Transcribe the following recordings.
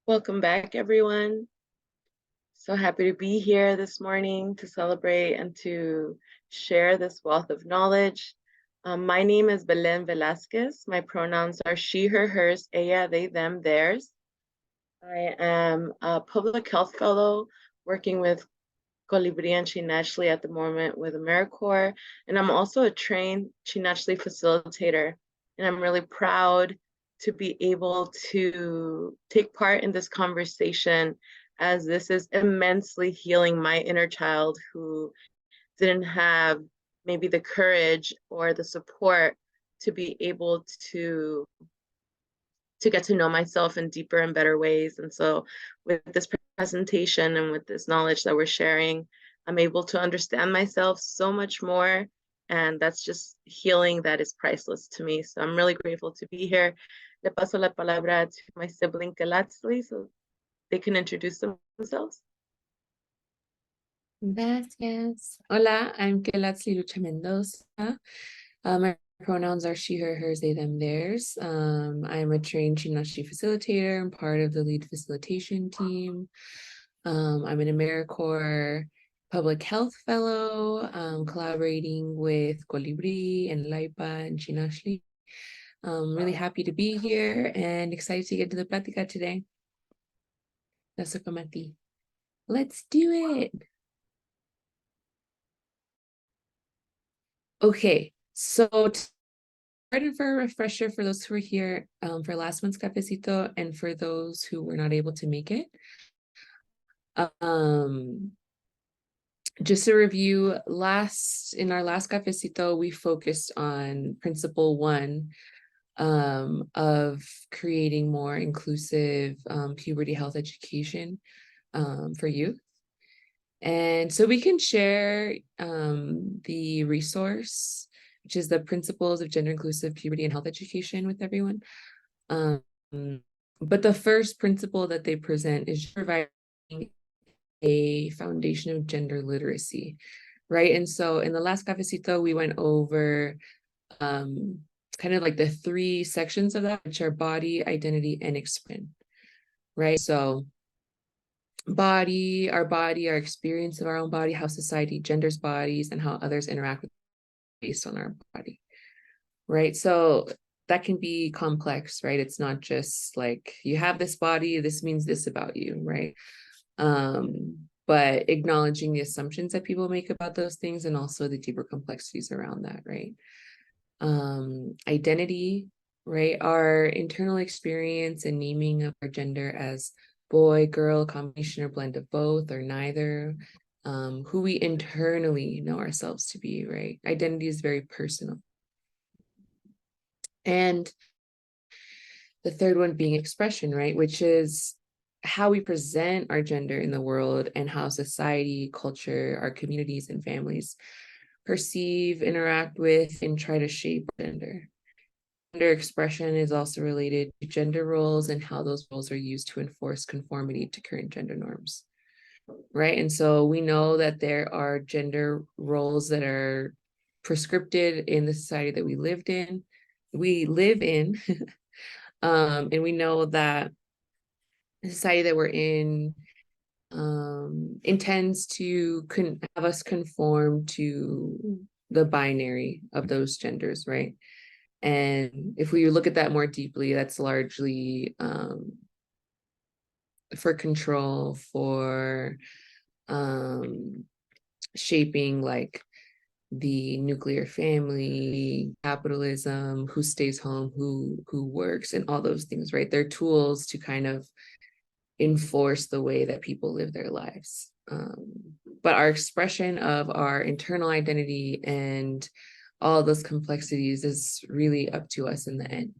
Welcome back, everyone. So happy to be here this morning to celebrate and to share this wealth of knowledge. My name is Belen Velasquez. My pronouns are she, her, hers, ella, they, them, theirs. I am a public health fellow working with Colibri and Chinachli at the moment with AmeriCorps, and I'm also a trained Chinachli facilitator. And I'm really proud to be able to take part in this conversation, as this is immensely healing my inner child who didn't have maybe the courage or the support to be able to get to know myself in deeper and better ways. And so with this presentation and with this knowledge that we're sharing, I'm able to understand myself so much more. And that's just healing that is priceless to me. So I'm really grateful to be here. Le paso la palabra to my sibling Kalatzli so they can introduce themselves. Gracias. Hola, I'm Kelatzli Lucha Mendoza. My pronouns are she, her, hers, they, them, theirs. I'm a trained Chinachi facilitator. I'm part of the lead facilitation team. I'm an AmeriCorps public health fellow, collaborating with Colibri and Laipa and Chinachli. I'm really happy to be here and excited to get to the plática today. That's Comadre. Let's do it. Okay, so for a refresher for those who were here for last month's Cafecito and for those who were not able to make it. Just to review, in our last Cafecito, we focused on principle 1 of creating more inclusive puberty health education for youth. And so we can share the resource, which is the Principles of Gender Inclusive Puberty and Health Education, with everyone. But the first principle that they present is providing a foundation of gender literacy, right? And so in the last Cafecito, we went over kind of like the 3 sections of that, which are body, identity, and expression, right? So our experience of our own body, how society genders bodies, and how others interact with based on our body, right? So that can be complex, right? It's not just like you have this body, this means this about you, right? But acknowledging the assumptions that people make about those things and also the deeper complexities around that, right? Identity, right? Our internal experience and naming of our gender as boy, girl, combination or blend of both or neither, who we internally know ourselves to be, right? Identity is very personal. And the third one being expression, right? Which is how we present our gender in the world and how society, culture, our communities and families perceive, interact with, and try to shape gender. Gender expression is also related to gender roles and how those roles are used to enforce conformity to current gender norms, right? And so we know that there are gender roles that are prescripted in the society that we live in. And we know that the society that we're in intends to have us conform to the binary of those genders, right? And if we look at that more deeply, that's largely for control, for shaping like the nuclear family, capitalism, who stays home, who works, and all those things, right? They're tools to kind of enforce the way that people live their lives. But our expression of our internal identity and all those complexities is really up to us in the end.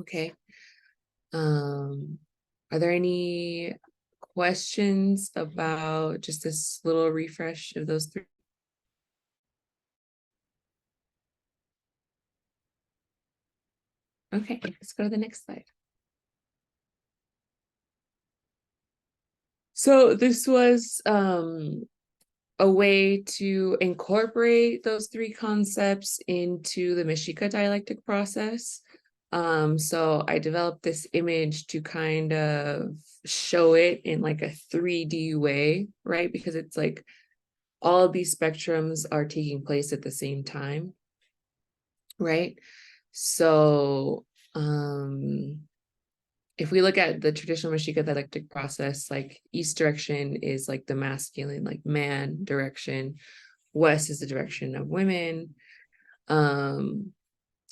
Okay. Are there any questions about just this little refresh of those 3? Okay, let's go to the next slide. So this was a way to incorporate those 3 concepts into the Mexica dialectic process. So I developed this image to kind of show it in like a 3D way, right? Because it's like all of these spectrums are taking place at the same time, right? So if we look at the traditional Mexica dialectic process, like east direction is like the masculine, like man direction, west is the direction of women.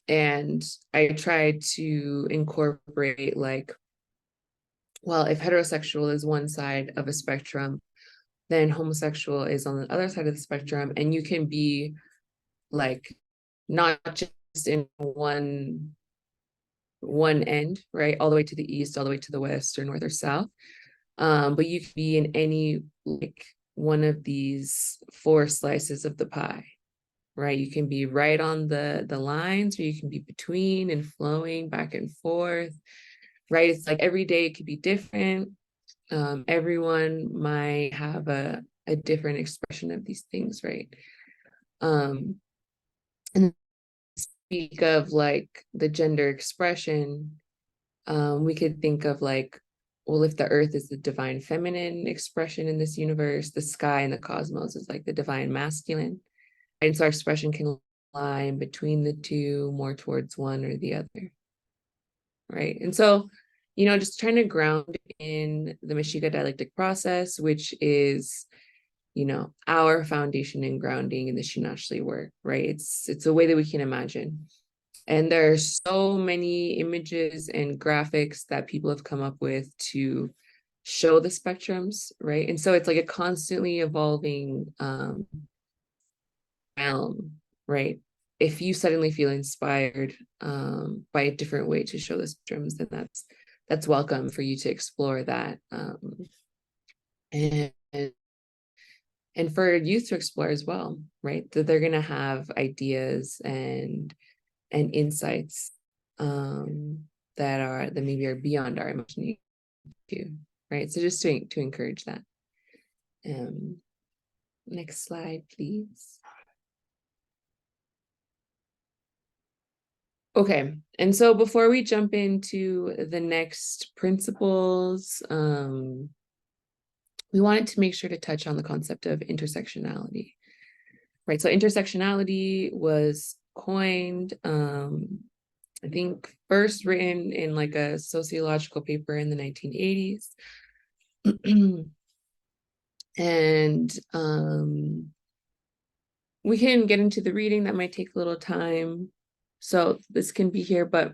And I tried to incorporate like, well, if heterosexual is one side of a spectrum, then homosexual is on the other side of the spectrum, and you can be like not just in one end, right, all the way to the east, all the way to the west or north or south, but you can be in any like one of these four slices of the pie, right? You can be right on the lines, or you can be between and flowing back and forth, right? It's like every day it could be different. Everyone might have a different expression of these things, right? And speak of like the gender expression, we could think of like, well, if the earth is the divine feminine expression in this universe, the sky and the cosmos is like the divine masculine. And so our expression can lie in between the two, more towards one or the other, right? And so, just trying to ground in the Mexica dialectic process, which is, our foundation and grounding in the Shinachli work, right? It's a way that we can imagine. And there are so many images and graphics that people have come up with to show the spectrums, right? And so it's like a constantly evolving realm, right? If you suddenly feel inspired by a different way to show the spectrums, then that's welcome for you to explore that. And for youth to explore as well, right? That they're gonna have ideas and insights that maybe are beyond our imagination too, right? So just to encourage that. Next slide, please. Okay, and so before we jump into the next principles, we wanted to make sure to touch on the concept of intersectionality, right? So intersectionality was coined, I think first written in like a sociological paper in the 1980s. And we can get into the reading. That might take a little time, so this can be here, but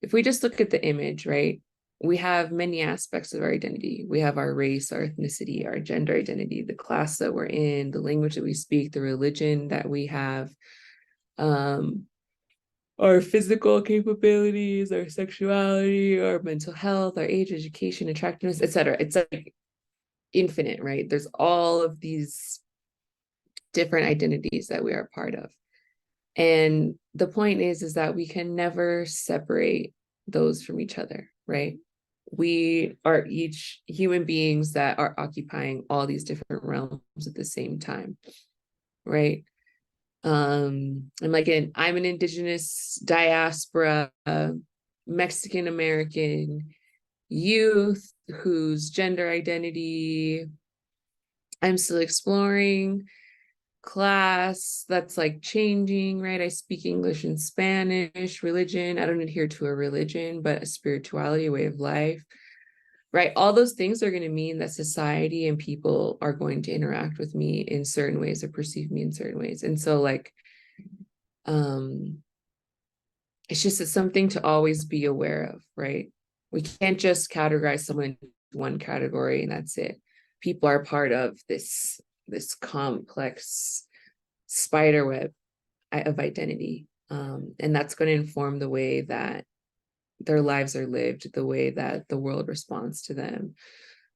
if we just look at the image, right, we have many aspects of our identity. We have our race, our ethnicity, our gender identity, the class that we're in, the language that we speak, the religion that we have, our physical capabilities, our sexuality, our mental health, our age, education, attractiveness, etc. It's like infinite, right? There's all of these different identities that we are a part of. And the point is that we can never separate those from each other, right? We are each human beings that are occupying all these different realms at the same time, right? I'm an indigenous diaspora, Mexican American youth whose gender identity I'm still exploring, class that's like changing, right? I speak English and Spanish, religion, I don't adhere to a religion, but a spirituality, a way of life, right? All those things are going to mean that society and people are going to interact with me in certain ways or perceive me in certain ways. And so like, it's just something to always be aware of, right? We can't just categorize someone in one category and that's it. People are part of this complex spider web of identity. And that's going to inform the way that their lives are lived, the way that the world responds to them,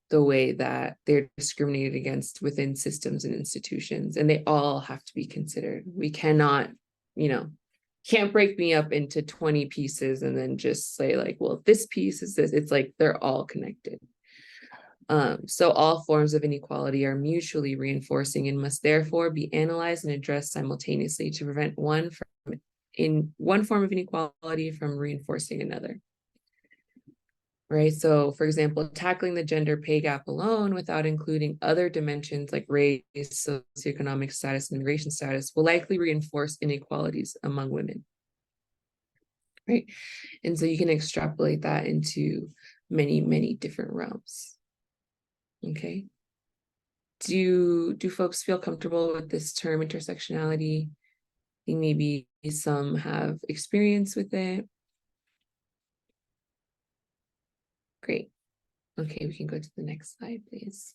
the way that they're discriminated against within systems and institutions. And they all have to be considered. We cannot, can't break me up into 20 pieces and then just say like, well, this piece is this. It's like they're all connected. So all forms of inequality are mutually reinforcing and must therefore be analyzed and addressed simultaneously to prevent one from in one form of inequality from reinforcing another. Right. So, for example, tackling the gender pay gap alone without including other dimensions like race, socioeconomic status, and immigration status will likely reinforce inequalities among women. Right. And so you can extrapolate that into many, many different realms. Okay. Do folks feel comfortable with this term intersectionality? I think maybe some have experience with it. Great. Okay, we can go to the next slide, please.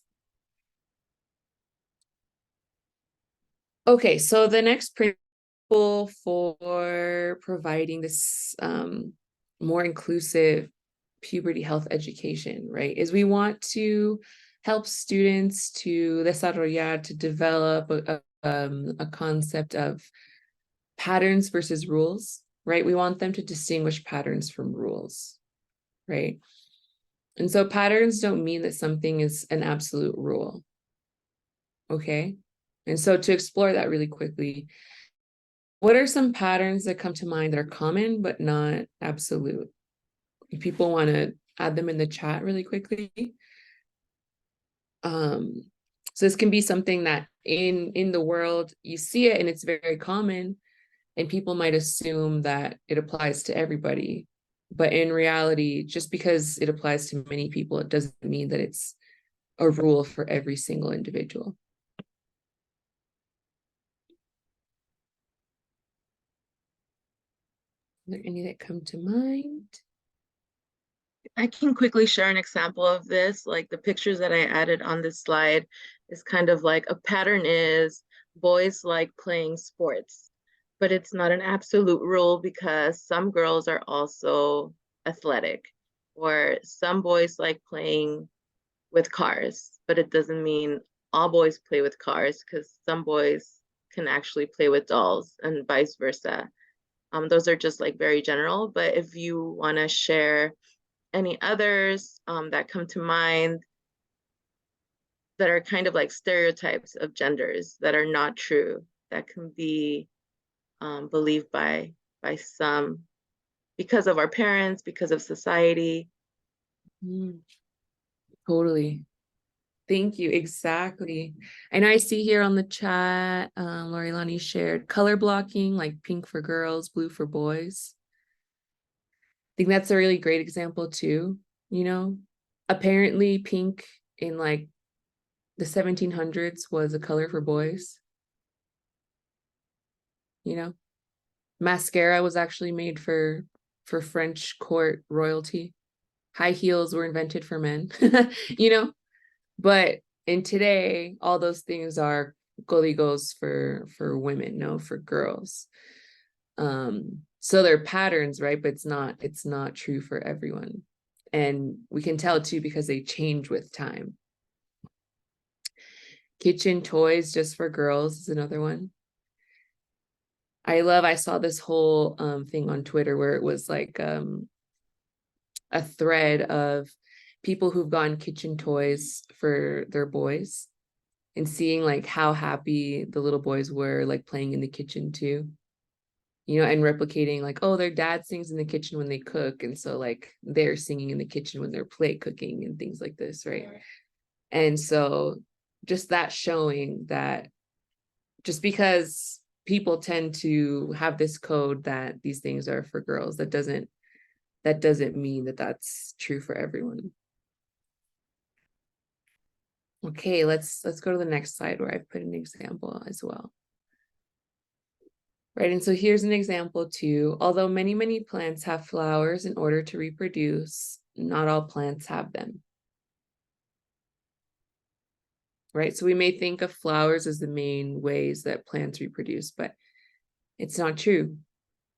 Okay, so the next principle for providing this more inclusive puberty health education, right, is we want to help students to desarrollar, to develop a concept of patterns versus rules, right? We want them to distinguish patterns from rules, right? And so patterns don't mean that something is an absolute rule, okay? And so to explore that really quickly, what are some patterns that come to mind that are common but not absolute? If people want to add them in the chat really quickly. So this can be something that in the world you see it and it's very common, and people might assume that it applies to everybody. But in reality, just because it applies to many people, it doesn't mean that it's a rule for every single individual. Are there any that come to mind? I can quickly share an example of this. Like the pictures that I added on this slide is kind of like a pattern is boys like playing sports, but it's not an absolute rule because some girls are also athletic, or some boys like playing with cars, but it doesn't mean all boys play with cars because some boys can actually play with dolls and vice versa. Those are just like very general, but if you want to share any others that come to mind that are kind of like stereotypes of genders that are not true, that can be believed by some because of our parents, because of society. Totally. Thank you. Exactly. And I see here on the chat, Lori Lani shared color blocking, like pink for girls, blue for boys. I think that's a really great example too. You know, apparently pink in like the 1700s was a color for boys. You know, mascara was actually made for French court royalty. High heels were invented for men. You know, but in today, all those things are códigos for women, no, for girls. So they're patterns, right? But it's not true for everyone. And we can tell too because they change with time. Kitchen toys just for girls is another one. I saw this whole thing on Twitter where it was like a thread of people who've gotten kitchen toys for their boys and seeing like how happy the little boys were like playing in the kitchen too, you know, and replicating like, oh, their dad sings in the kitchen when they cook, and so like they're singing in the kitchen when they're play cooking and things like this, right? And so just that showing that just because people tend to have this code that these things are for girls, that doesn't mean that that's true for everyone. Okay, let's go to the next slide where I've put an example as well. Right, and so here's an example too. Although many plants have flowers in order to reproduce, not all plants have them. Right, so we may think of flowers as the main ways that plants reproduce, but it's not true.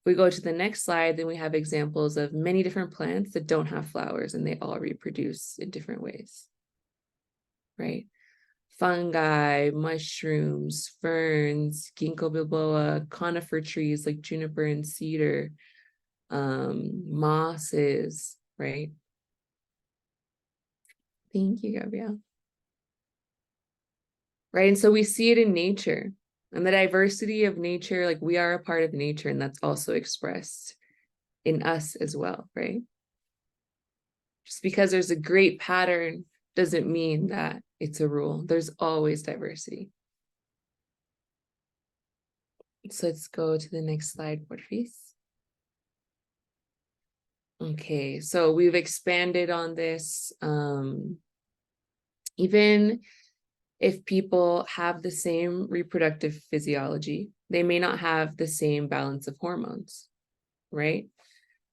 If we go to the next slide, then we have examples of many different plants that don't have flowers and they all reproduce in different ways. Right? Fungi, mushrooms, ferns, ginkgo biloba, conifer trees like juniper and cedar, mosses, right? Thank you, Gabrielle. Right, and so we see it in nature, And the diversity of nature, like we are a part of nature, and that's also expressed in us as well, right? Just because there's a great pattern doesn't mean that it's a rule. There's always diversity. So let's go to the next slide, please. Okay, so we've expanded on this. Even if people have the same reproductive physiology, they may not have the same balance of hormones, right?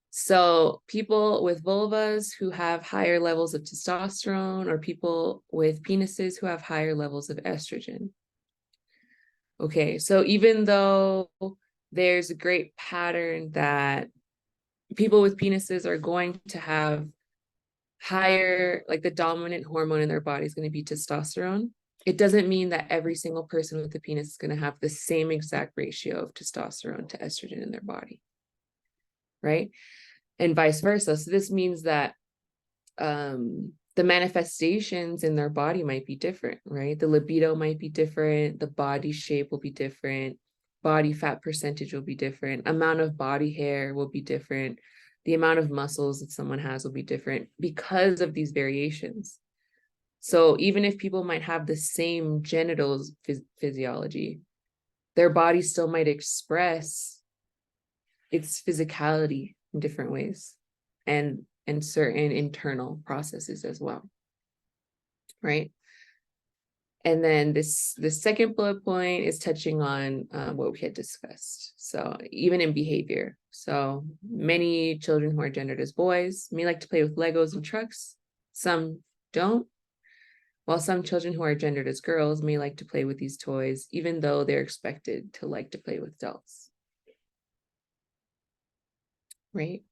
So people with vulvas who have higher levels of testosterone, or people with penises who have higher levels of estrogen. Okay, so even though there's a great pattern that people with penises are going to have higher, like the dominant hormone in their body is going to be testosterone, it doesn't mean that every single person with a penis is going to have the same exact ratio of testosterone to estrogen in their body, right? And vice versa. So this means that the manifestations in their body might be different, right? The libido might be different, the body shape will be different, body fat percentage will be different, amount of body hair will be different, the amount of muscles that someone has will be different because of these variations. So even if people might have the same genitals physiology, their body still might express its physicality in different ways, and certain internal processes as well, right? And then the second bullet point is touching on what we had discussed. So even in behavior, so many children who are gendered as boys may like to play with Legos and trucks, some don't, while some children who are gendered as girls may like to play with these toys, even though they're expected to like to play with adults, right?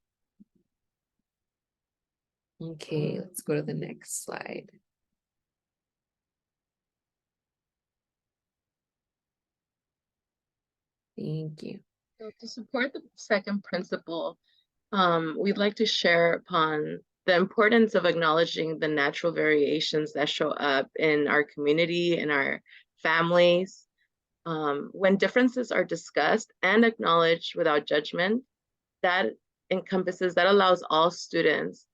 Okay, let's go to the next slide. Thank you. So to support the second principle, we'd like to share upon the importance of acknowledging the natural variations that show up in our community, in our families. When differences are discussed and acknowledged without judgment, that that allows all students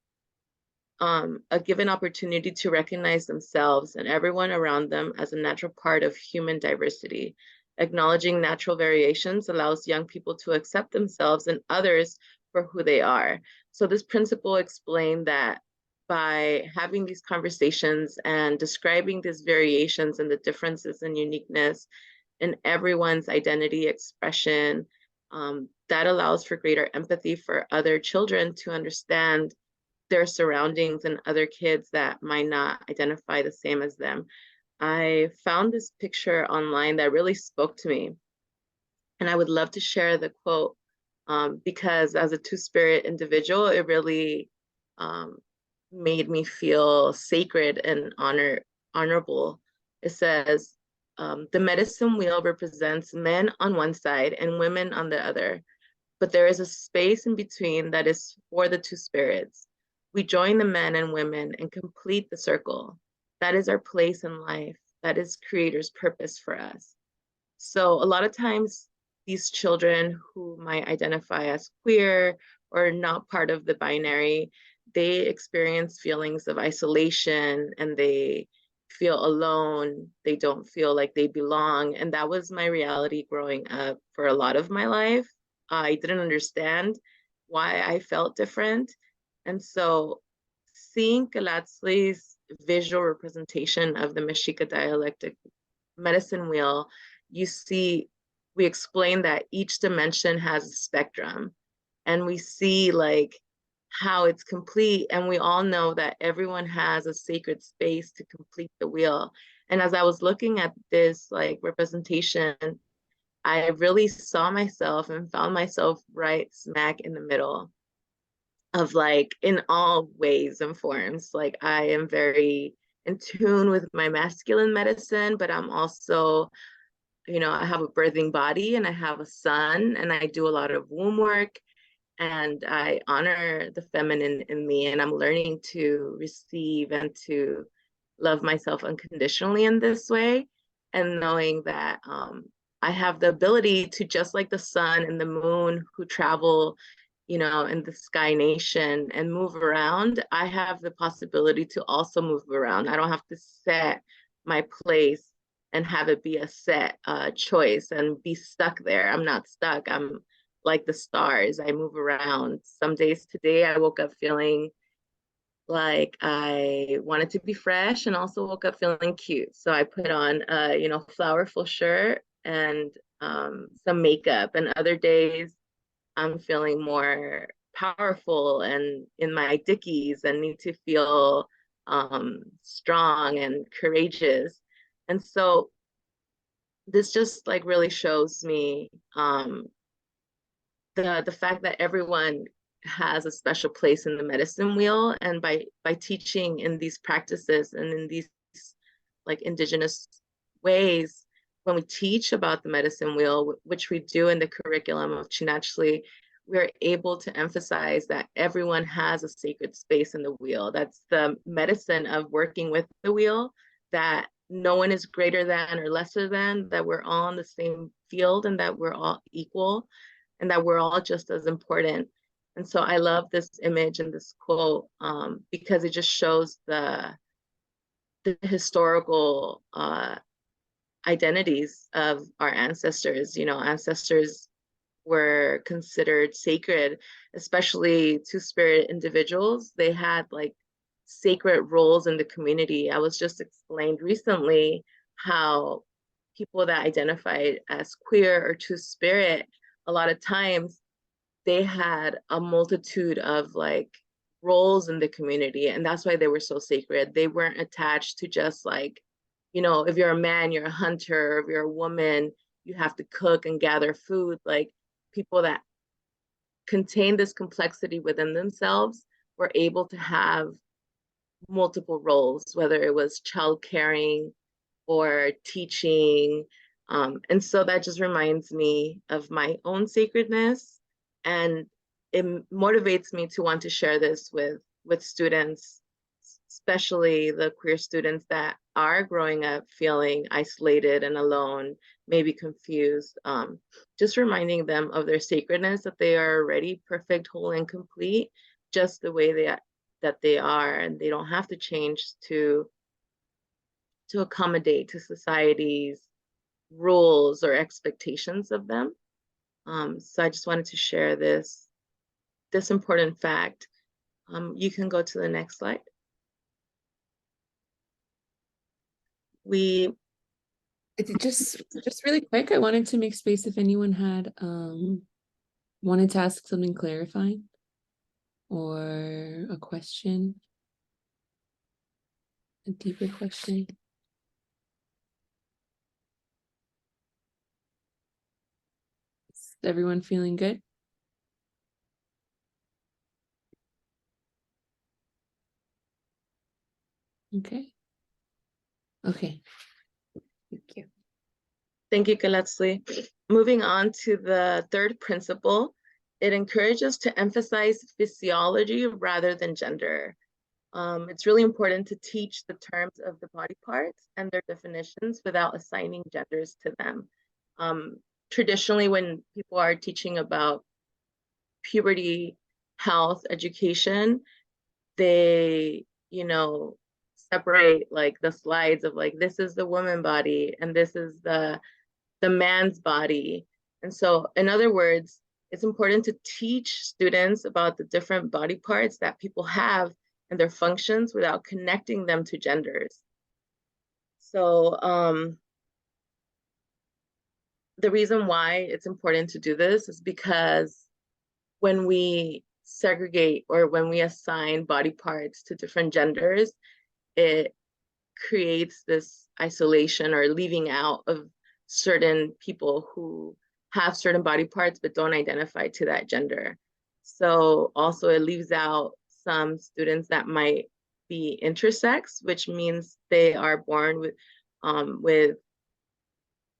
a given opportunity to recognize themselves and everyone around them as a natural part of human diversity. Acknowledging natural variations allows young people to accept themselves and others for who they are. So this principle explained that by having these conversations and describing these variations and the differences and uniqueness in everyone's identity expression, that allows for greater empathy for other children to understand their surroundings and other kids that might not identify the same as them. I found this picture online that really spoke to me, and I would love to share the quote because as a two-spirit individual, it really made me feel sacred and honorable. It says, the medicine wheel represents men on one side and women on the other, but there is a space in between that is for the two spirits. We join the men and women and complete the circle. That is our place in life. That is Creator's purpose for us. So a lot of times, these children who might identify as queer or not part of the binary, they experience feelings of isolation and they feel alone. They don't feel like they belong. And that was my reality growing up for a lot of my life. I didn't understand why I felt different. And so seeing Galatzli's visual representation of the Mexica dialectic medicine wheel, you see, we explain that each dimension has a spectrum, and we see like how it's complete, and we all know that everyone has a sacred space to complete the wheel. And as I was looking at this like representation, I really saw myself and found myself right smack in the middle of like in all ways and forms. Like I am very in tune with my masculine medicine, but I'm also, I have a birthing body and I have a son and I do a lot of womb work and I honor the feminine in me, and I'm learning to receive and to love myself unconditionally in this way, and knowing that I have the ability to, just like the sun and the moon who travel, you know, in the sky nation and move around, I have the possibility to also move around. I don't have to set my place and have it be a set choice and be stuck there. I'm not stuck. I'm like the stars. I move around. Some days today I woke up feeling like I wanted to be fresh and also woke up feeling cute. So I put on a, you know, flowerful shirt and some makeup. And other days I'm feeling more powerful and in my dickies and need to feel strong and courageous. And so this just like really shows me the fact that everyone has a special place in the medicine wheel, and by teaching in these practices and in these like indigenous ways, when we teach about the medicine wheel, which we do in the curriculum of Chinachli, we're able to emphasize that everyone has a sacred space in the wheel. That's the medicine of working with the wheel, that no one is greater than or lesser than, that we're all in the same field and that we're all equal and that we're all just as important. And so I love this image and this quote because it just shows the historical identities of our ancestors. You know, ancestors were considered sacred, especially two-spirit individuals. They had like sacred roles in the community. I was just explained recently how people that identified as queer or two-spirit, a lot of times they had a multitude of like roles in the community, and that's why they were so sacred. They weren't attached to just like, you know, if you're a man, you're a hunter, or if you're a woman, you have to cook and gather food. Like people that contain this complexity within themselves were able to have multiple roles, whether it was child caring or teaching. And so that just reminds me of my own sacredness, and it motivates me to want to share this with students, especially the queer students that are growing up feeling isolated and alone, maybe confused. Just reminding them of their sacredness, that they are already perfect, whole, and complete, just the way that they are, and they don't have to change to accommodate to society's rules or expectations of them. So I just wanted to share this important fact. You can go to the next slide. We Just really quick, I wanted to make space if anyone had wanted to ask something clarifying or a question, a deeper question. Is everyone feeling good? Okay. Okay. Thank you. Thank you, Kalatsli. Moving on to the third principle, it encourages to emphasize physiology rather than gender. It's really important to teach the terms of the body parts and their definitions without assigning genders to them. Traditionally, when people are teaching about puberty, health, education, they, you know, separate like the slides of like, this is the woman body and this is the man's body. And so, in other words, it's important to teach students about the different body parts that people have and their functions without connecting them to genders. So the reason why it's important to do this is because when we segregate or when we assign body parts to different genders, it creates this isolation or leaving out of certain people who have certain body parts but don't identify to that gender. So also it leaves out some students that might be intersex, which means they are born with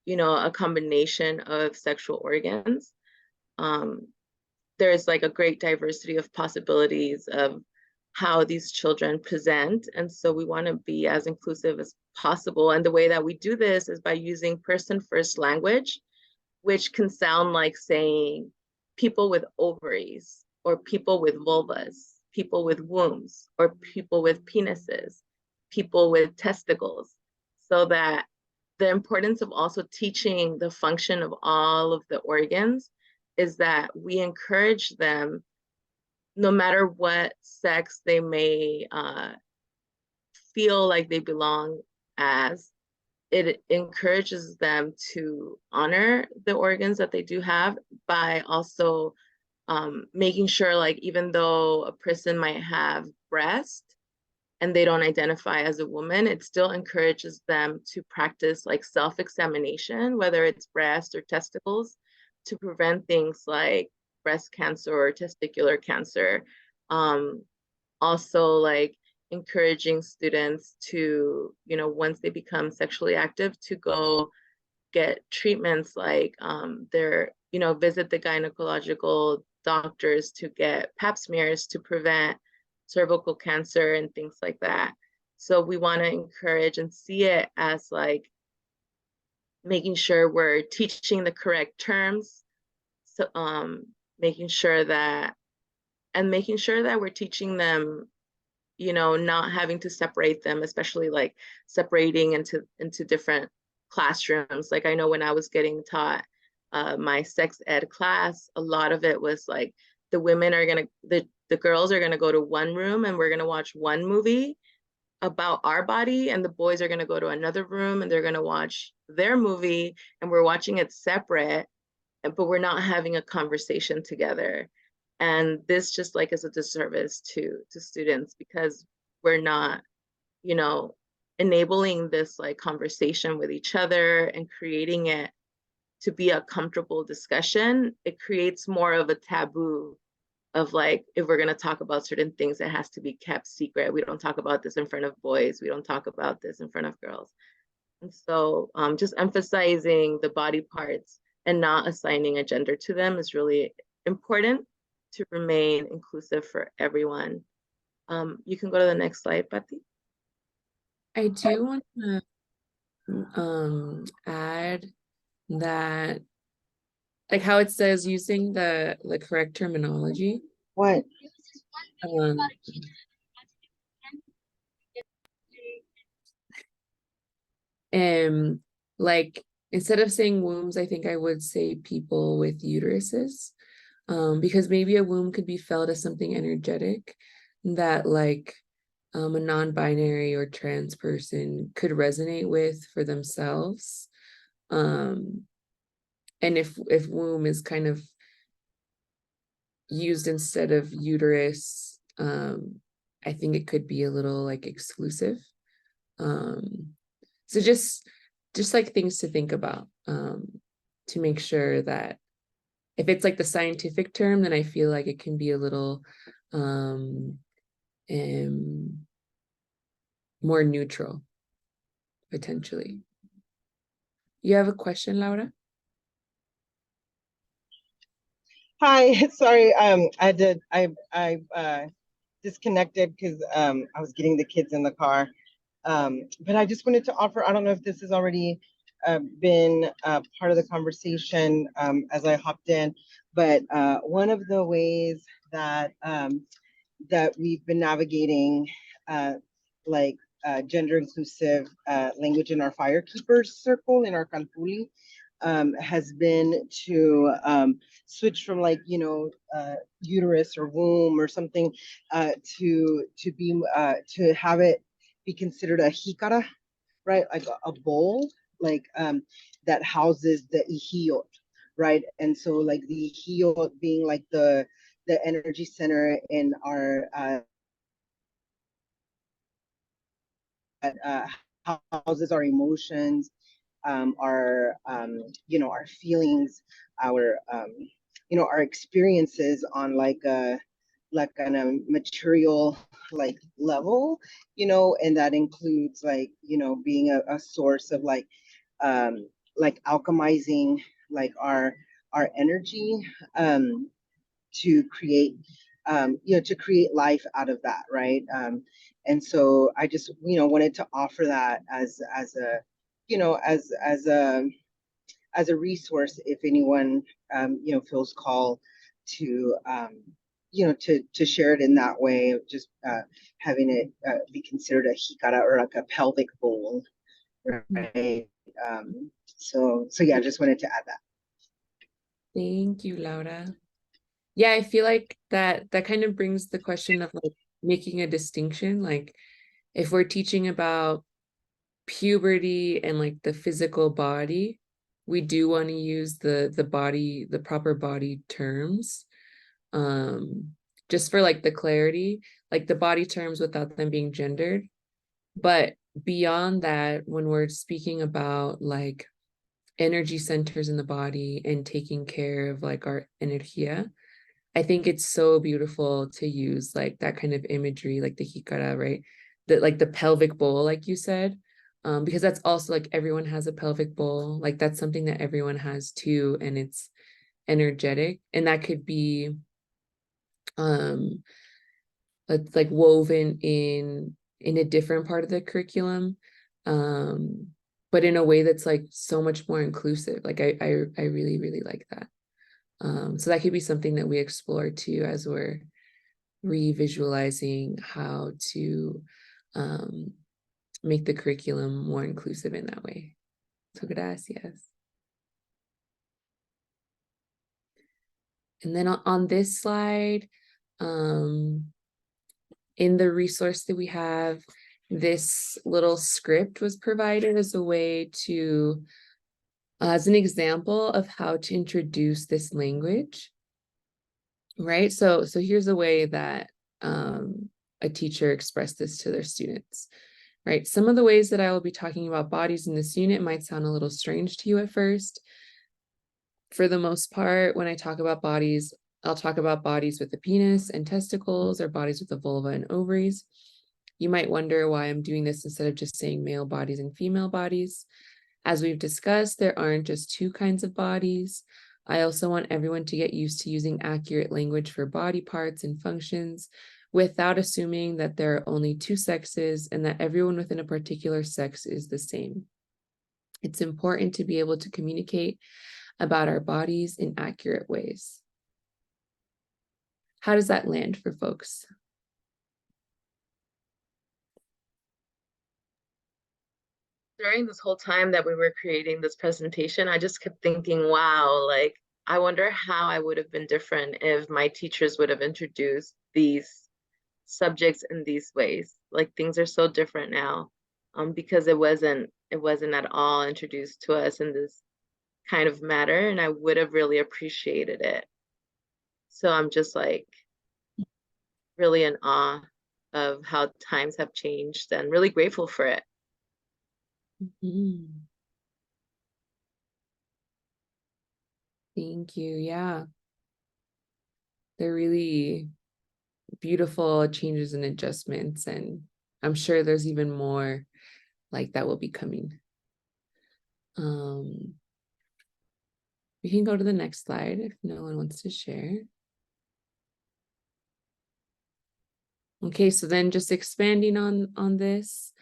you know, a combination of sexual organs. There's like a great diversity of possibilities of how these children present. And so we want to be as inclusive as possible. And the way that we do this is by using person first language. which can sound like saying people with ovaries, or people with vulvas, people with wombs, or people with penises, people with testicles, so that the importance of also teaching the function of all of the organs is that we encourage them, no matter what sex they may feel like they belong as, it encourages them to honor the organs that they do have by also making sure, like, even though a person might have breast and they don't identify as a woman, it still encourages them to practice like self-examination, whether it's breast or testicles, to prevent things like breast cancer or testicular cancer. Um, Also, like, encouraging students to, once they become sexually active, to go get treatments like their, visit the gynecological doctors to get pap smears to prevent cervical cancer and things like that. So we want to encourage and see it as like making sure we're teaching the correct terms. So making sure that we're teaching them, not having to separate them, especially like separating into different classrooms. Like, I know when I was getting taught my sex ed class, a lot of it was like the girls are gonna go to one room and we're gonna watch one movie about our body, and the boys are gonna go to another room and they're gonna watch their movie, and we're watching it separate, but we're not having a conversation together. And this just like is a disservice to students, because we're not, you know enabling this like conversation with each other and creating it to be a comfortable discussion. It creates more of a taboo of like, if we're going to talk about certain things, it has to be kept secret. We don't talk about this in front of boys, we don't talk about this in front of girls. And so just emphasizing the body parts and not assigning a gender to them is really important to remain inclusive for everyone. You can go to the next slide, Patty. I do want to add that, like how it says using the correct terminology. What? Um, and like instead of saying wombs, I think I would say people with uteruses, because maybe a womb could be felt as something energetic that like a non-binary or trans person could resonate with for themselves. And if womb is kind of used instead of uterus, I think it could be a little like exclusive. So just like things to think about, to make sure that if it's like the scientific term, then I feel like it can be a little more neutral, potentially. You have a question, Laura? Hi, sorry. I disconnected because I was getting the kids in the car. But I just wanted to offer, I don't know if this has already been part of the conversation as I hopped in, but one of the ways that that we've been navigating like gender inclusive language in our firekeepers circle in our Kalpuli has been to switch from like uterus or womb or something to have it be considered a hikara, right? Like a bowl, like that houses the ihiot, right? And so like the ihiot being like the energy center in our uh, houses our emotions, our feelings, our our experiences on like on a material like level, and that includes like being a source of like alchemizing like our energy to create to create life out of that, right? And so I just wanted to offer that as a as a as a resource if anyone, feels called to, to share it in that way of just having it be considered a hikara or like a pelvic bowl, right? So yeah, I just wanted to add that. Thank you, Laura. Yeah, I feel like that kind of brings the question of like making a distinction. Like if we're teaching about puberty and like the physical body, we do want to use the proper body terms. Just for like the clarity, like the body terms without them being gendered. But beyond that, when we're speaking about like energy centers in the body and taking care of like our energia, I think it's so beautiful to use like that kind of imagery, like the hikara, right? That like the pelvic bowl, like you said, because that's also like everyone has a pelvic bowl. Like that's something that everyone has too, and it's energetic, and that could be it's like woven in a different part of the curriculum, but in a way that's like so much more inclusive. Like I really, really like that. So that could be something that we explore too as we're revisualizing how to make the curriculum more inclusive in that way. So gracias. And then on this slide, in the resource that we have, this little script was provided as a way to, as an example of how to introduce this language, right? So here's a way that a teacher expressed this to their students, right? Some of the ways that I will be talking about bodies in this unit might sound a little strange to you at first. For the most part, when I talk about bodies, I'll talk about bodies with a penis and testicles, or bodies with a vulva and ovaries. You might wonder why I'm doing this instead of just saying male bodies and female bodies. As we've discussed, there aren't just two kinds of bodies. I also want everyone to get used to using accurate language for body parts and functions without assuming that there are only two sexes and that everyone within a particular sex is the same. It's important to be able to communicate about our bodies in accurate ways. How does that land for folks? During this whole time that we were creating this presentation, I just kept thinking, wow, like, I wonder how I would have been different if my teachers would have introduced these subjects in these ways. Like things are so different now, because it wasn't at all introduced to us in this kind of matter, and I would have really appreciated it. So I'm just like really in awe of how times have changed and really grateful for it. Mm-hmm. Thank you. Yeah. They're really beautiful changes and adjustments, and I'm sure there's even more like that will be coming. We can go to the next slide if no one wants to share. Okay, so then just expanding on this.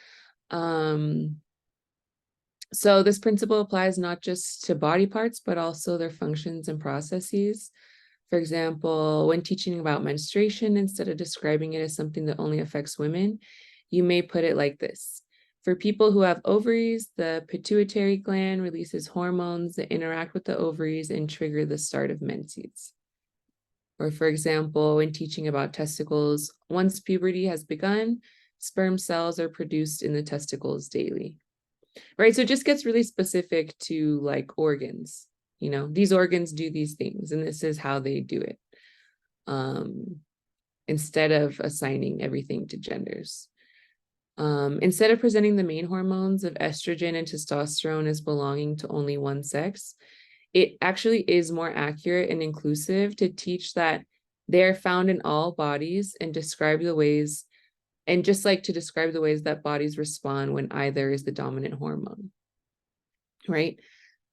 So this principle applies not just to body parts, but also their functions and processes. For example, when teaching about menstruation, instead of describing it as something that only affects women, you may put it like this. For people who have ovaries, the pituitary gland releases hormones that interact with the ovaries and trigger the start of menses. Or for example, when teaching about testicles, once puberty has begun, sperm cells are produced in the testicles daily. Right, so it just gets really specific to like organs. You know, these organs do these things, and this is how they do it. Instead of assigning everything to genders. Instead of presenting the main hormones of estrogen and testosterone as belonging to only one sex, it actually is more accurate and inclusive to teach that they're found in all bodies and describe the ways, and just like to describe the ways that bodies respond when either is the dominant hormone, right?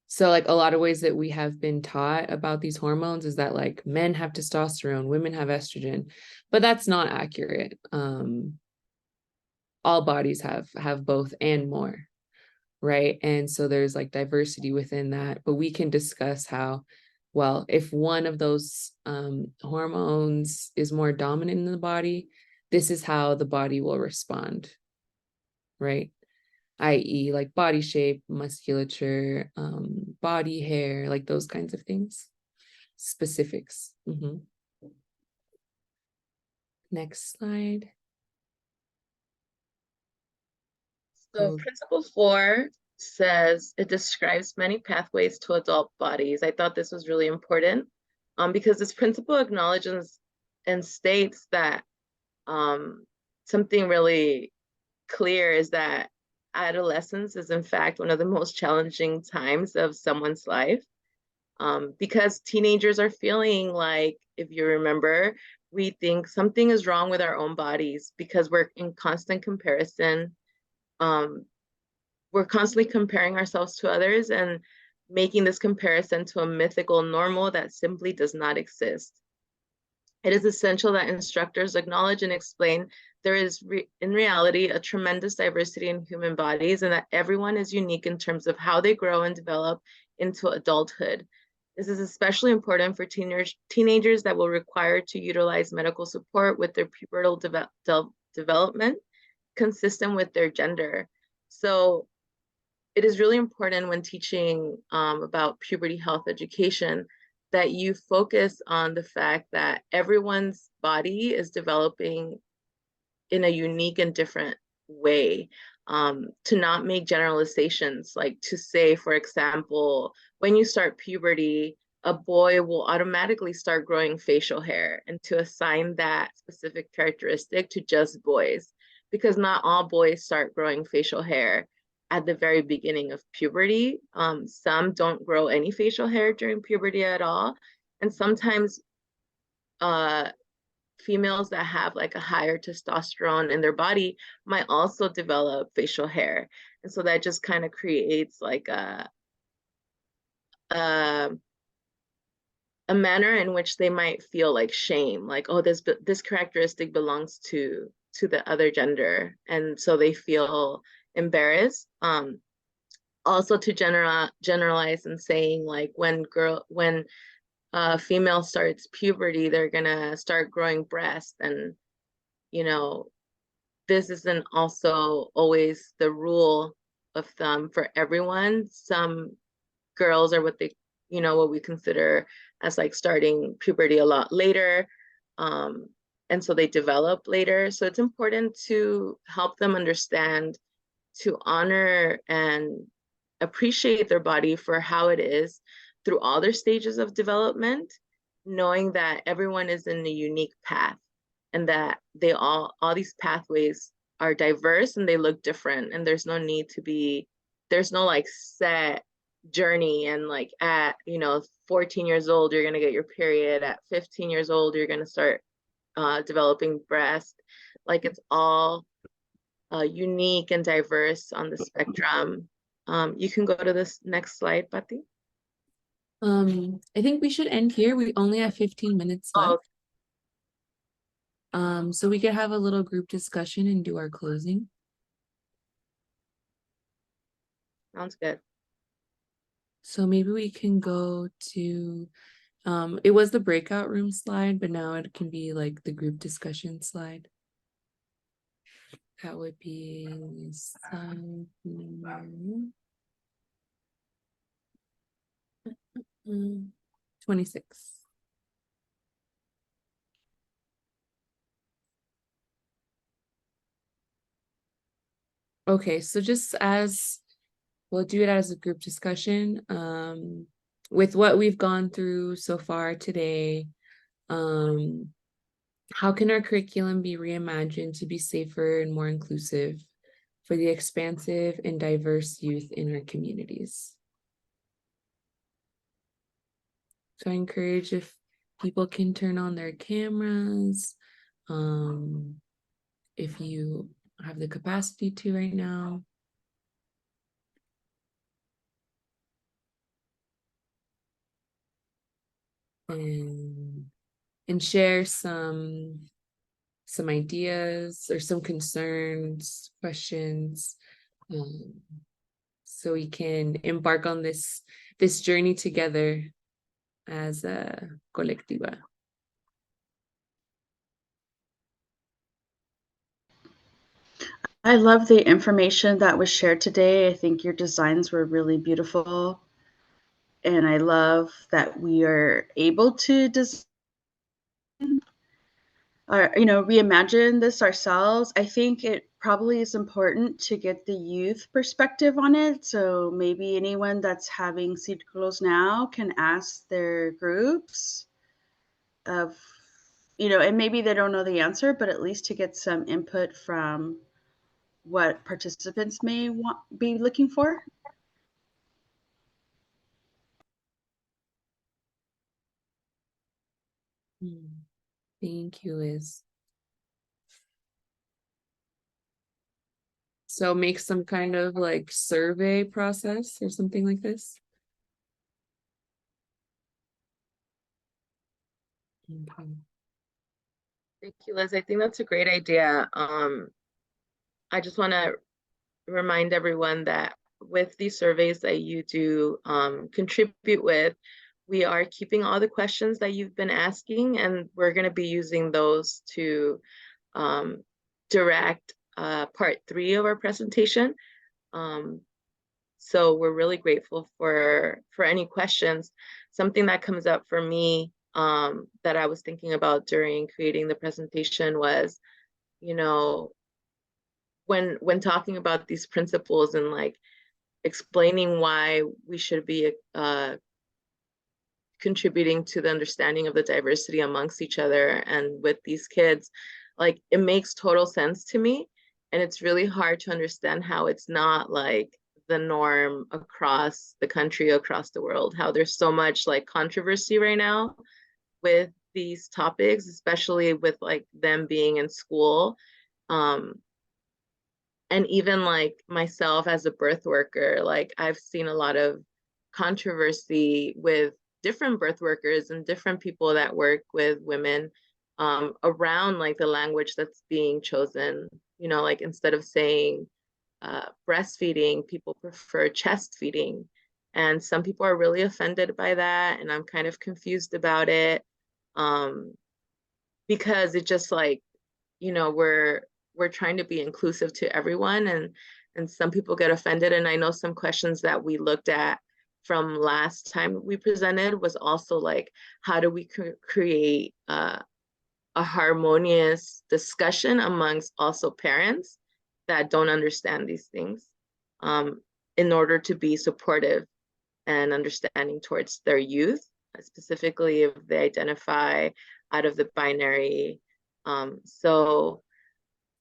So like a lot of ways that we have been taught about these hormones is that like men have testosterone, women have estrogen, but that's not accurate. All bodies have both and more. right? And so there's like diversity within that, but we can discuss how, well, if one of those hormones is more dominant in the body, this is how the body will respond, right? I.e., like body shape, musculature, body hair, like those kinds of things, specifics. Next slide. So Go. principle 4 says it describes many pathways to adult bodies. I thought this was really important because this principle acknowledges and states that something really clear is that adolescence is in fact one of the most challenging times of someone's life because teenagers are feeling like, if you remember, we think something is wrong with our own bodies because we're in constant comparison. We're constantly comparing ourselves to others and making this comparison to a mythical normal that simply does not exist. It is essential that instructors acknowledge and explain there is in reality a tremendous diversity in human bodies and that everyone is unique in terms of how they grow and develop into adulthood. This is especially important for teenagers that will require to utilize medical support with their pubertal development consistent with their gender. So it is really important when teaching about puberty health education that you focus on the fact that everyone's body is developing in a unique and different way. To not make generalizations, like to say, for example, when you start puberty, a boy will automatically start growing facial hair, and to assign that specific characteristic to just boys, because not all boys start growing facial hair at the very beginning of puberty. Some don't grow any facial hair during puberty at all. And sometimes females that have like a higher testosterone in their body might also develop facial hair. And so that just kind of creates like a a manner in which they might feel like shame, like, oh, this characteristic belongs to the other gender, and so they feel embarrassed. Also to generalize and saying like when female starts puberty, they're gonna start growing breasts, and you know this isn't also always the rule of thumb for everyone. Some girls are what we consider as like starting puberty a lot later. Um, and so they develop later. So it's important to help them understand, to honor and appreciate their body for how it is through all their stages of development, knowing that everyone is in a unique path and that all these pathways are diverse and they look different, and there's no like set journey, and like at 14 years old you're going to get your period, at 15 years old you're going to start developing breast. Like it's all unique and diverse on the spectrum. You can go to this next slide, Pati. I think we should end here. We only have 15 minutes left. So we could have a little group discussion and do our closing. Sounds good. So maybe we can go to, it was the breakout room slide, but now it can be like the group discussion slide. That would be slide number 26. Okay, so just as we'll do it as a group discussion, with what we've gone through so far today, how can our curriculum be reimagined to be safer and more inclusive for the expansive and diverse youth in our communities? So I encourage, if people can turn on their cameras, if you have the capacity to right now. And share some ideas or some concerns, questions, so we can embark on this journey together as a colectiva. I love the information that was shared today. I think your designs were really beautiful. And I love that we are able to reimagine this ourselves. I think it probably is important to get the youth perspective on it. So maybe anyone that's having círculos now can ask their groups of, and maybe they don't know the answer, but at least to get some input from what participants may be looking for. Thank you, Liz. So make some kind of like survey process or something like this. Okay. Thank you, Liz. I think that's a great idea. I just want to remind everyone that with these surveys that you do contribute with, we are keeping all the questions that you've been asking, and we're going to be using those to direct part 3 of our presentation. So we're really grateful for any questions. Something that comes up for me that I was thinking about during creating the presentation was, when talking about these principles and like explaining why we should be contributing to the understanding of the diversity amongst each other and with these kids, like it makes total sense to me. And it's really hard to understand how it's not like the norm across the country, across the world, how there's so much like controversy right now with these topics, especially with like them being in school. And even like myself as a birth worker, like I've seen a lot of controversy with different birth workers and different people that work with women around like the language that's being chosen. Like instead of saying breastfeeding, people prefer chest feeding. And some people are really offended by that. And I'm kind of confused about it because it just like, we're trying to be inclusive to everyone, and some people get offended. And I know some questions that we looked at from last time we presented was also like, how do we create a harmonious discussion amongst also parents that don't understand these things in order to be supportive and understanding towards their youth, specifically if they identify out of the binary. So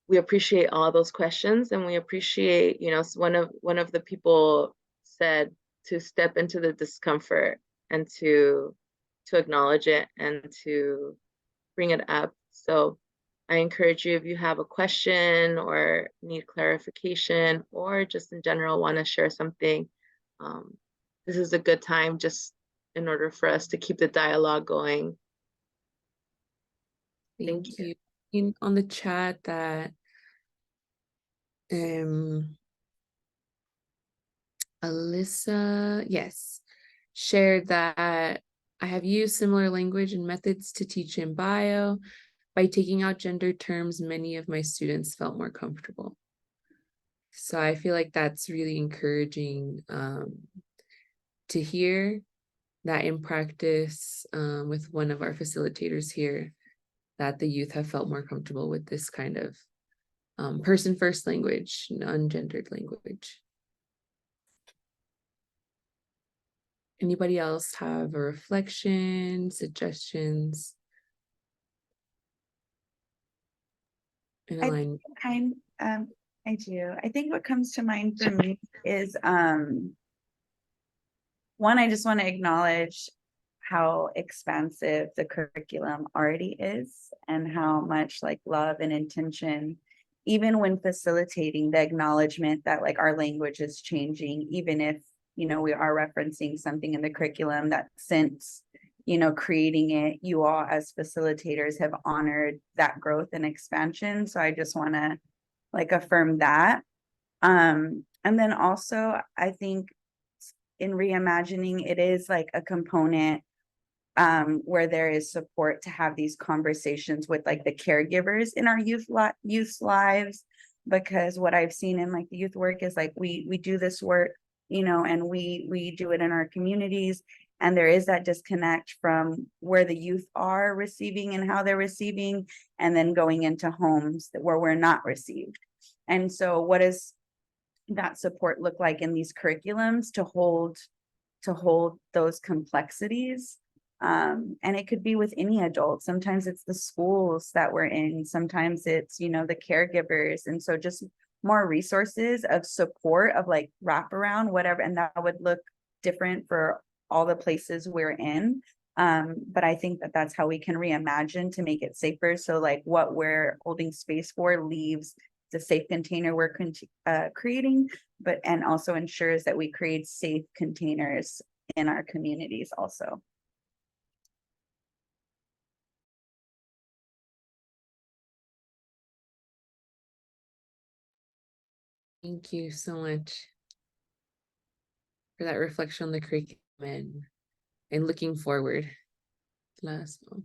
we appreciate all those questions, and we appreciate, one of the people said to step into the discomfort and to acknowledge it and to bring it up. So I encourage you, if you have a question or need clarification, or just in general want to share something, this is a good time just in order for us to keep the dialogue going. Thank you. On the chat that Alyssa, yes, shared that I have used similar language and methods to teach in bio. By taking out gender terms, many of my students felt more comfortable. So I feel like that's really encouraging to hear that in practice with one of our facilitators here, that the youth have felt more comfortable with this kind of person-first language, non-gendered language. Anybody else have a reflection, suggestions? I do. I think what comes to mind for me is one, I just want to acknowledge how expansive the curriculum already is and how much like love and intention, even when facilitating, the acknowledgement that like our language is changing, even if, we are referencing something in the curriculum that since, creating it, you all as facilitators have honored that growth and expansion. So I just want to like affirm that. And And then also, I think in reimagining, it is like a component where there is support to have these conversations with like the caregivers in our youth's lives, because what I've seen in like the youth work is like we do this work, you know, and we do it in our communities, and there is that disconnect from where the youth are receiving and how they're receiving, and then going into homes where we're not received. And so what does that support look like in these curriculums to hold those complexities? And it could be with any adult. Sometimes it's the schools that we're in, sometimes it's, you know, the caregivers. And so just more resources of support, of like wraparound, whatever, and that would look different for all the places we're in. But I think that that's how we can reimagine to make it safer. So like what we're holding space for leaves the safe container we're creating, but and also ensures that we create safe containers in our communities also. Thank you so much for that reflection on the curriculum and looking forward. Last one.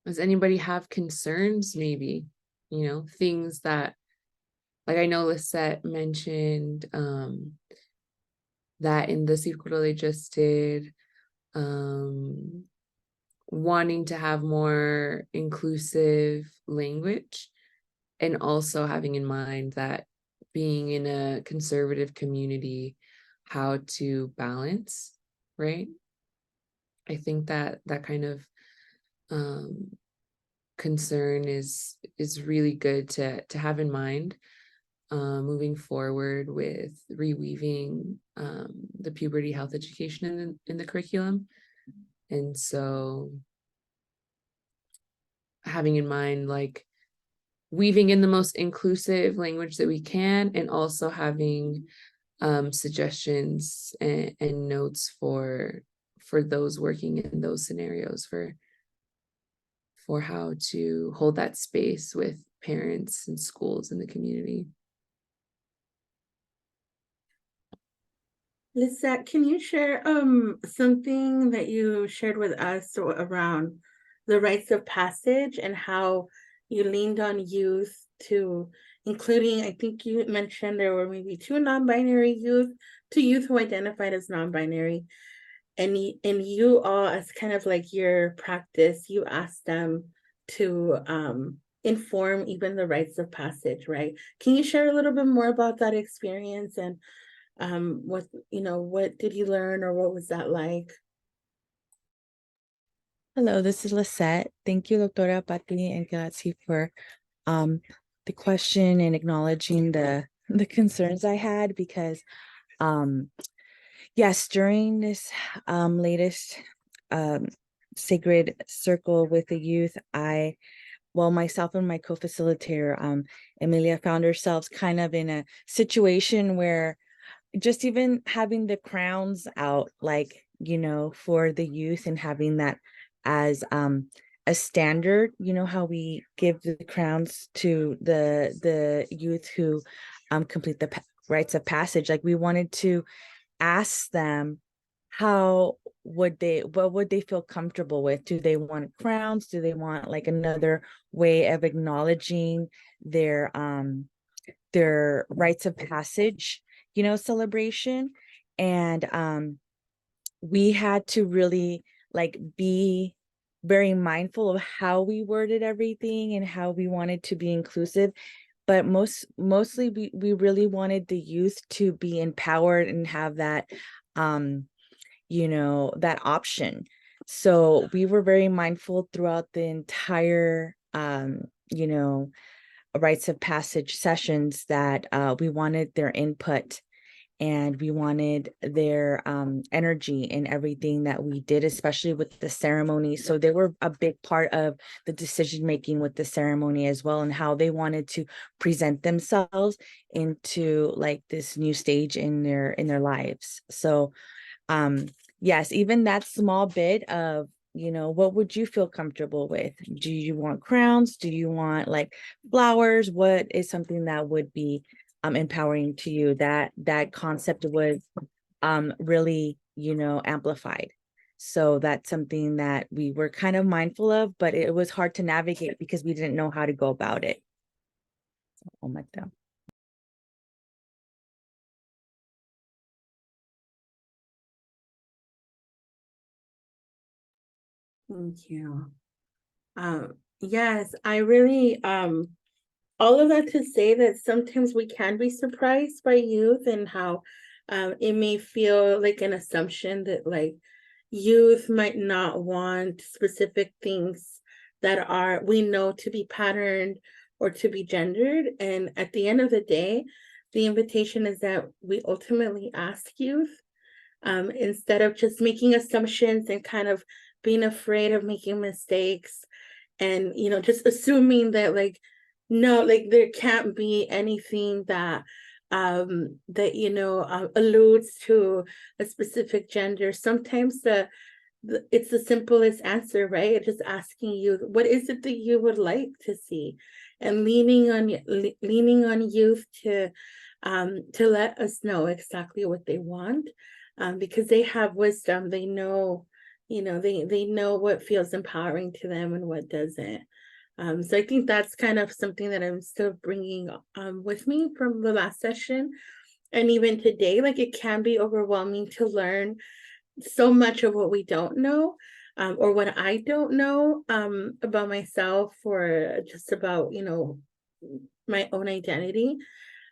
Does anybody have concerns, maybe, you know, things that, like I know Lisette mentioned that in the círculo they just did, wanting to have more inclusive language, and also having in mind that being in a conservative community, how to balance, right? I think that that kind of concern is really good to have in mind moving forward with reweaving the puberty health education in the curriculum. And so having in mind like weaving in the most inclusive language that we can, and also having suggestions and notes for those working in those scenarios for how to hold that space with parents and schools in the community. Lisette, can you share something that you shared with us around the rites of passage and how you leaned on youth to, including, I think you mentioned there were maybe 2 non-binary youth who identified as non-binary, and you all, as kind of like your practice, you asked them to inform even the rites of passage, right? Can you share a little bit more about that experience, and what, you know, what did you learn, or what was that like? Hello, this is Lisette. Thank you, Doctora Patti and Grazzi, for the question and acknowledging the concerns I had, because yes, during this latest sacred circle with the youth, myself and my co-facilitator, Emilia, found ourselves kind of in a situation where just even having the crowns out, like, you know, for the youth, and having that as a standard, you know, how we give the crowns to the youth who complete the rites of passage. Like, we wanted to ask them what would they feel comfortable with. Do they want crowns? Do they want like another way of acknowledging their rites of passage, you know, celebration? And we had to really like be very mindful of how we worded everything and how we wanted to be inclusive. But mostly we really wanted the youth to be empowered and have that you know, that option. So we were very mindful throughout the entire you know, rites of passage sessions that we wanted their input, and we wanted their energy in everything that we did, especially with the ceremony. So they were a big part of the decision making with the ceremony as well, and how they wanted to present themselves into like this new stage in their lives. So yes, even that small bit of what would you feel comfortable with? Do you want crowns? Do you want like flowers? What is something that would be empowering to you? That concept was really, amplified. So that's something that we were kind of mindful of, but it was hard to navigate because we didn't know how to go about it. Oh my God. Thank you. Yes, I really all of that to say that sometimes we can be surprised by youth and how it may feel like an assumption that like youth might not want specific things that are we know to be patterned or to be gendered. And at the end of the day, the invitation is that we ultimately ask youth instead of just making assumptions and kind of being afraid of making mistakes and just assuming that like no, like there can't be anything that alludes to a specific gender. Sometimes it's the simplest answer, right? It's just asking you, what is it that you would like to see, and leaning on youth to let us know exactly what they want, because they have wisdom. They know, they know what feels empowering to them and what doesn't. So I think that's kind of something that I'm still bringing with me from the last session. And even today, like it can be overwhelming to learn so much of what we don't know, or what I don't know about myself, or just about, my own identity.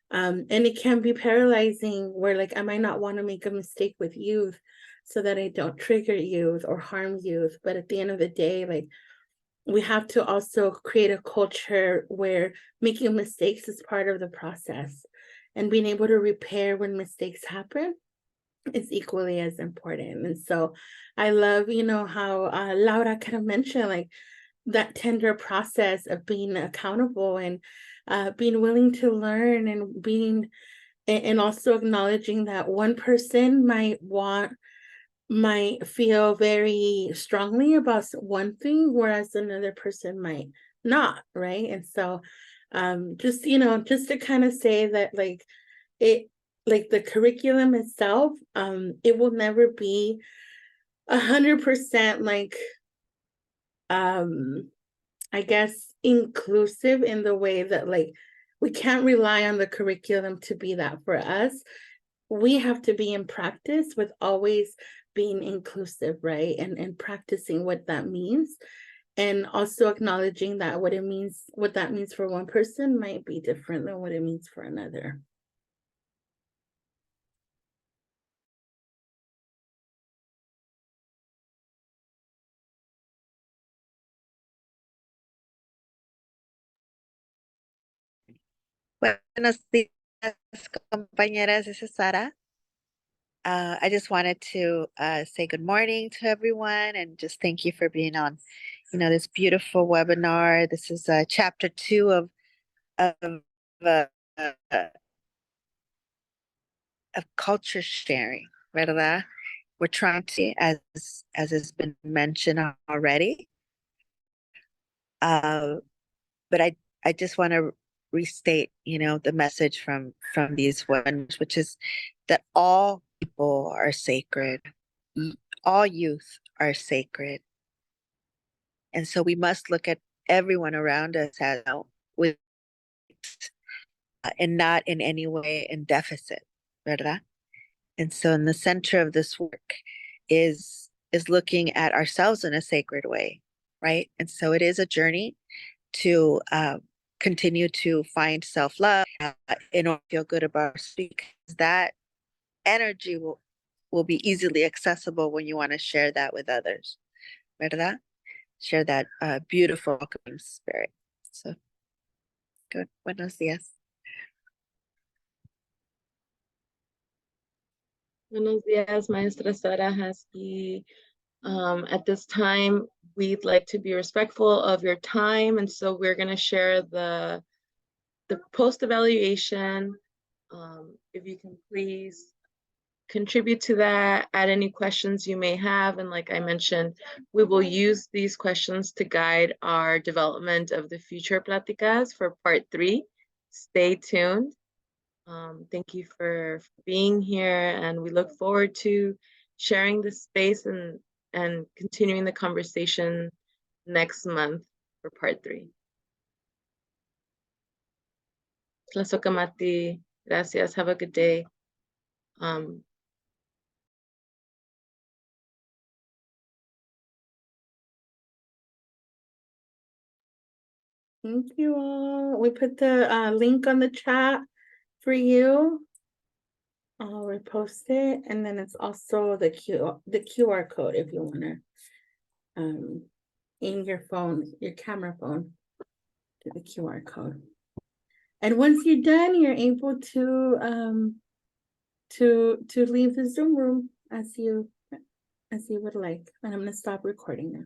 And it can be paralyzing where like I might not want to make a mistake with youth so that I don't trigger youth or harm youth. But at the end of the day, like we have to also create a culture where making mistakes is part of the process, and being able to repair when mistakes happen is equally as important. And so I love, how Laura kind of mentioned like that tender process of being accountable and being willing to learn, and being and also acknowledging that one person might feel very strongly about one thing, whereas another person might not, right? And so just to kind of say that like it like the curriculum itself, it will never be 100% like I guess inclusive, in the way that like we can't rely on the curriculum to be that for us. We have to be in practice with always being inclusive, right? And practicing what that means, and also acknowledging that what that means for one person might be different than what it means for another. Buenos días, compañeras. This is Sara. I just wanted to say good morning to everyone and just thank you for being on, this beautiful webinar. This is chapter 2 of uh, of culture sharing, ¿verdad? We're trying to, as has been mentioned already. But I just want to restate, the message from these webinars, which is that all people are sacred. All youth are sacred. And so we must look at everyone around us as with and not in any way in deficit, ¿verdad? And so in the center of this work is looking at ourselves in a sacred way, right? And so it is a journey to continue to find self-love in order to feel good about ourselves, because that energy will be easily accessible when you want to share that with others, ¿verdad? Share that beautiful welcoming spirit. So good. Buenos días. Buenos días, Maestra Sara Husky. At this time, we'd like to be respectful of your time, and so we're going to share the post evaluation. If you can please contribute to that, add any questions you may have. And like I mentioned, we will use these questions to guide our development of the future Platicas for part 3. Stay tuned. Thank you for being here, and we look forward to sharing this space and continuing the conversation next month for part 3. Tlazokamati, gracias. Have a good day. Thank you all. We put the link on the chat for you. I'll repost it, and then it's also the QR code if you want to in your phone, your camera phone, to the QR code. And once you're done, you're able to leave the Zoom room as you would like. And I'm going to stop recording now.